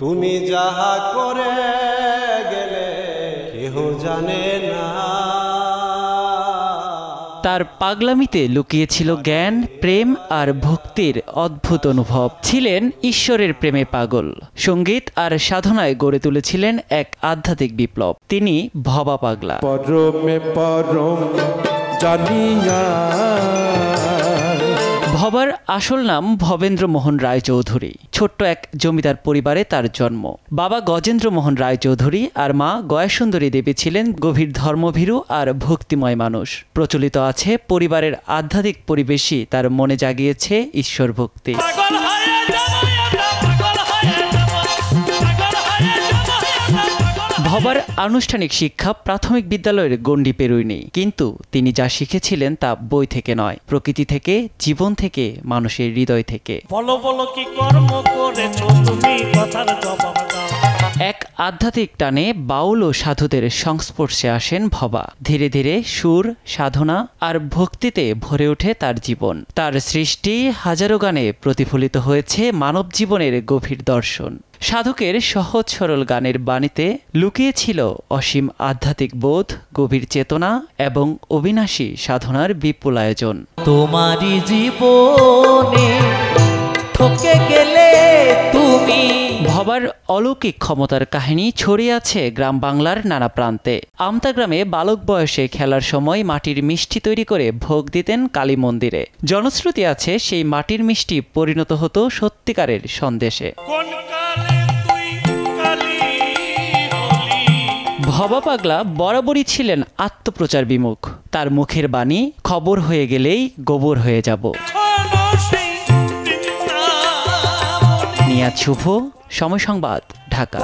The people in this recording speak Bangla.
তুমি যাহা করে গেলে কেহ জানে না। তার পাগলামিতে লুকিয়েছিল জ্ঞান, প্রেম আর ভক্তির অদ্ভুত অনুভব। ছিলেন ঈশ্বরের প্রেমে পাগল। সঙ্গীত আর সাধনায় গড়ে তুলেছিলেন এক আধ্যাত্মিক বিপ্লব। তিনি ভবা পাগলা। পরমে পরম জানিয়া। ভবার আসল নাম ভবেন্দ্র মোহন রায়চৌধুরী। ছোট্ট এক জমিদার পরিবারে তার জন্ম। বাবা গজেন্দ্র মোহন রায়চৌধুরী আর মা গয়াসুন্দরী দেবী ছিলেন গভীর ধর্মভীরু আর ভক্তিময় মানুষ। প্রচলিত আছে পরিবারের আধ্যাত্মিক পরিবেশই তার মনে জাগিয়েছে ঈশ্বর ভক্তি। ভবার আনুষ্ঠানিক শিক্ষা প্রাথমিক বিদ্যালয়ের গণ্ডি পেরোয়নি, কিন্তু তিনি যা শিখেছিলেন তা বই থেকে নয়, প্রকৃতি থেকে, জীবন থেকে, মানুষের হৃদয় থেকে। এক আধ্যাত্মিক টানে বাউল ও সাধুদের সংস্পর্শে আসেন ভবা। ধীরে ধীরে সুর, সাধনা আর ভক্তিতে ভরে ওঠে তার জীবন। তার সৃষ্টি হাজারো গানে প্রতিফলিত হয়েছে মানব জীবনের গভীর দর্শন। সাধকের সহজ সরল গানের বাণীতে লুকিয়েছিল অসীম আধ্যাত্মিক বোধ, গভীর চেতনা এবং অবিনাশী সাধনার বিপুল আয়োজন। তোমারই জীবনে ঠকে গেলে তুমি। ভবার অলৌকিক ক্ষমতার কাহিনী ছড়িয়ে আছে গ্রাম বাংলার নানা প্রান্তে। আমতা গ্রামে বালক বয়সে খেলার সময় মাটির মিষ্টি তৈরি করে ভোগ দিতেন কালী মন্দিরে। জনশ্রুতি আছে সেই মাটির মিষ্টি পরিণত হতো সত্যিকারের সন্দেশে। ভবা পাগলা বরাবরই ছিলেন আত্মপ্রচার বিমুখ। তার মুখের বাণী, খবর হয়ে গেলেই গোবর হয়ে যাব। নিয়াজ শুভ, সময় সংবাদ, ঢাকা।